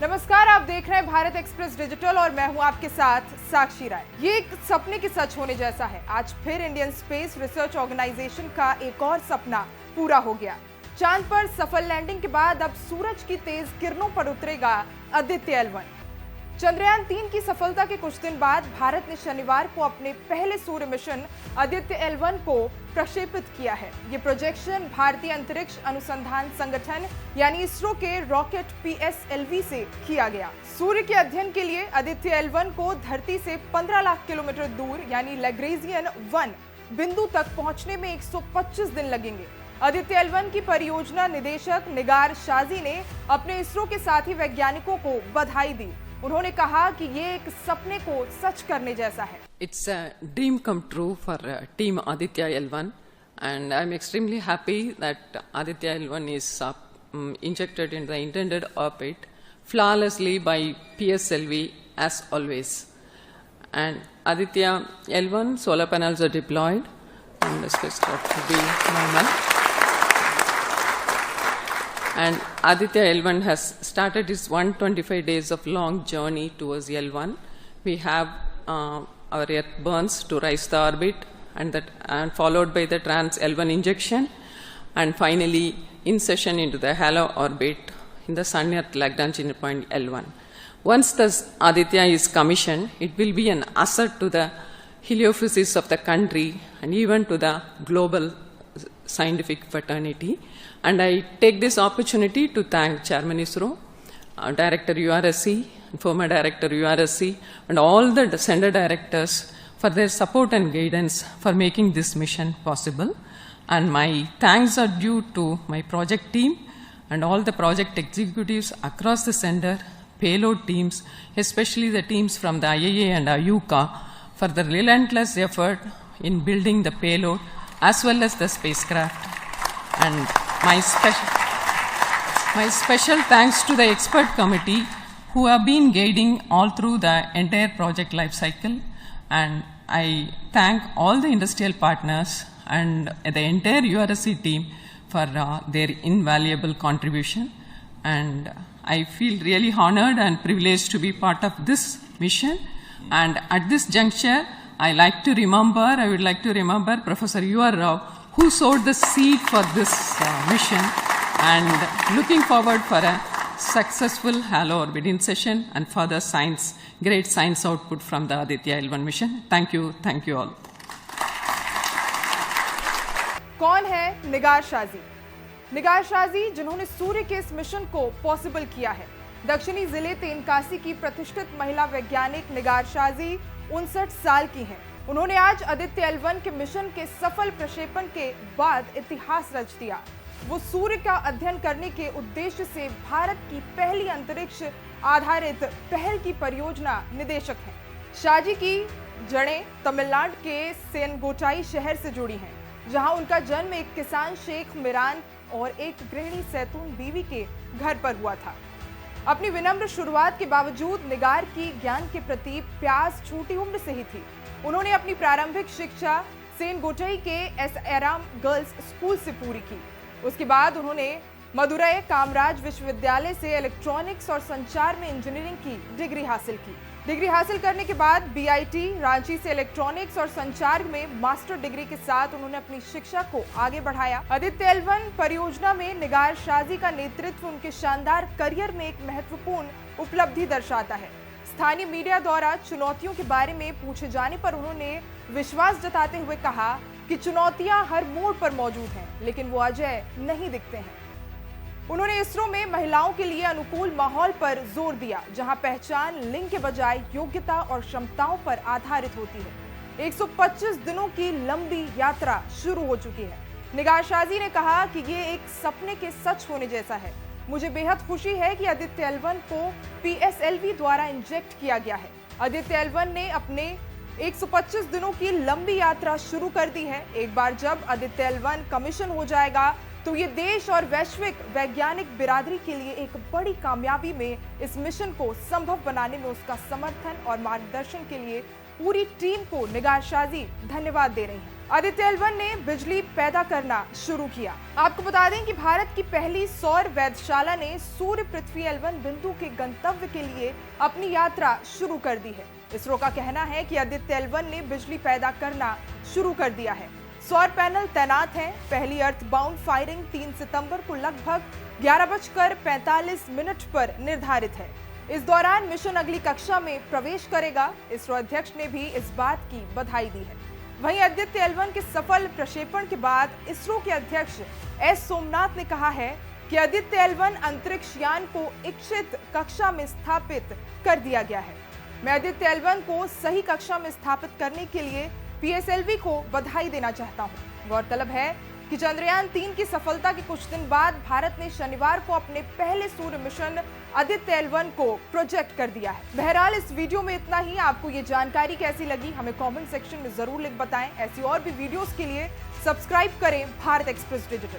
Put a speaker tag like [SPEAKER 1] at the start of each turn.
[SPEAKER 1] नमस्कार, आप देख रहे हैं भारत एक्सप्रेस डिजिटल और मैं हूं आपके साथ साक्षी राय। ये एक सपने के सच होने जैसा है। आज फिर इंडियन स्पेस रिसर्च ऑर्गेनाइजेशन का एक और सपना पूरा हो गया। चांद पर सफल लैंडिंग के बाद अब सूरज की तेज किरणों पर उतरेगा आदित्य L1। चंद्रयान 3 की सफलता के कुछ दिन बाद भारत ने शनिवार को अपने पहले सूर्य मिशन आदित्य L1 को प्रक्षेपित किया है। ये प्रोजेक्शन भारतीय अंतरिक्ष अनुसंधान संगठन यानी इसरो के रॉकेट PSLV से किया गया। सूर्य के अध्ययन के लिए आदित्य L1 को धरती से 15 लाख किलोमीटर दूर यानी लैग्रेंजियन 1 बिंदु तक पहुंचने में 125 दिन लगेंगे। आदित्य L1 की परियोजना निदेशक निगार शाजी ने अपने इसरो के साथी वैज्ञानिकों को बधाई दी। उन्होंने कहा कि ये एक सपने को सच करने जैसा है।
[SPEAKER 2] It's a dream come true for team Aditya L1 and I'm extremely happy that Aditya L1 is injected in the intended orbit flawlessly by PSLV as always. And Aditya L1 solar panels are deployed and the spacecraft will be normal. And Aditya L1 has started its 125 days of long journey towards L1. We have our Earth burns to rise the orbit and followed by the trans L1 injection and finally insertion into the halo orbit in the Sun Earth Lagrangian point L1. Once the Aditya is commissioned, it will be an asset to the heliophysics of the country and even to the global scientific fraternity. And I take this opportunity to thank Chairman ISRO, Director URSC, former Director URSC, and all the Center Directors for their support and guidance for making this mission possible. And my thanks are due to my project team and all the project executives across the center, payload teams, especially the teams from the IAA and IUCA for the relentless effort in building the payload as well as the spacecraft. And my special thanks to the expert committee who have been guiding all through the entire project life cycle. And I thank all the industrial partners and the entire URSC team for their invaluable contribution. And I feel really honored and privileged to be part of this mission. And at this juncture, I would like to remember Professor U.R. Rao, who sowed the seed for this mission, and looking forward for a successful halo orbit insertion and further great science output from the Aditya L1 mission. Thank you all.
[SPEAKER 1] कौन है निगार शाजी? निगार शाजी जिन्होंने सूर्य के इस mission को possible किया है। दक्षिणी जिले तेनकासी की प्रतिष्ठित महिला वैज्ञानिक निगार शाजी 59 साल की हैं। उन्होंने आज आदित्य L1 के मिशन के सफल प्रक्षेपण के बाद इतिहास रच दिया। वो सूर्य का अध्ययन करने के उद्देश्य से भारत की पहली अंतरिक्ष आधारित पहल की परियोजना निदेशक हैं। शाजी की जड़ें तमिलनाडु के सेनगोटाई शहर से जुड़ी हैं, जहां उनका जन्म एक किसान शेख मिरान और एक गृहिणी सैतून बीवी के घर पर हुआ था। अपनी विनम्र शुरुआत के बावजूद निगार की ज्ञान के प्रति प्यास छोटी उम्र से ही थी। उन्होंने अपनी प्रारंभिक शिक्षा सेनगोटाई के एस.आर.एम. गर्ल्स स्कूल से पूरी की। उसके बाद उन्होंने मदुरै कामराज विश्वविद्यालय से इलेक्ट्रॉनिक्स और संचार में इंजीनियरिंग की डिग्री हासिल की। डिग्री हासिल करने के बाद बीआईटी रांची से इलेक्ट्रॉनिक्स और संचार में मास्टर डिग्री के साथ उन्होंने अपनी शिक्षा को आगे बढ़ाया। आदित्य L1 परियोजना में निगार शाजी का नेतृत्व उनके शानदार करियर में एक महत्वपूर्ण उपलब्धि दर्शाता है। स्थानीय मीडिया द्वारा चुनौतियों के बारे में पूछे जाने पर उन्होंने विश्वास जताते हुए कहा कि चुनौतियां हर मोड़ पर मौजूद हैं, लेकिन वो अजेय नहीं दिखते हैं। उन्होंने इसरो में महिलाओं के लिए अनुकूल माहौल पर जोर दिया, जहां पहचान लिंग के बजाय योग्यता और क्षमताओं पर आधारित होती है। 125 दिनों की लंबी यात्रा शुरू हो चुकी है। निगार शाजी ने कहा कि ये एक सपने के सच होने जैसा है। मुझे बेहद खुशी है कि आदित्य L1 को PSLV द्वारा इंजेक्ट किया गया है। आदित्य L1 ने अपने 125 दिनों की लंबी यात्रा शुरू कर दी है। एक बार जब आदित्य L1 कमीशन हो जाएगा तो ये देश और वैश्विक वैज्ञानिक बिरादरी के लिए एक बड़ी कामयाबी में इस मिशन को संभव बनाने में उसका समर्थन और मार्गदर्शन के लिए पूरी टीम को निगाह शाजी धन्यवाद दे रही हैं। आदित्य L1 ने बिजली पैदा करना शुरू किया। आपको बता दें कि भारत की पहली सौर वेधशाला ने सूर्य पृथ्वी L1 बिंदु के गंतव्य के लिए अपनी यात्रा शुरू कर दी है। इसरो का कहना है कि आदित्य L1 ने बिजली पैदा करना शुरू कर दिया है। सौर पैनल तैनात हैं। पहली अर्थबाउंड फायरिंग 3 सितंबर को लगभग 11:45 पर निर्धारित है। इस दौरान मिशन अगली कक्षा में प्रवेश करेगा। इसरो अध्यक्ष ने भी इस बात की बधाई दी है। वहीं आदित्य L1 के सफल प्रक्षेपण के बाद इसरो के अध्यक्ष एस सोमनाथ ने कहा है कि आदित्य L1 अंतरिक्ष यान को इच्छित कक्षा में स्थापित कर दिया गया है। मैं आदित्य L1 को सही कक्षा में स्थापित करने के लिए PSLV को बधाई देना चाहता हूं। गौरतलब है कि चंद्रयान 3 की सफलता के कुछ दिन बाद भारत ने शनिवार को अपने पहले सूर्य मिशन आदित्य L1 को प्रोजेक्ट कर दिया है। बहरहाल इस वीडियो में इतना ही। आपको ये जानकारी कैसी लगी हमें कमेंट सेक्शन में जरूर लिख बताएं। ऐसी और भी वीडियोस के लिए सब्सक्राइब करें भारत एक्सप्रेस डिजिटल।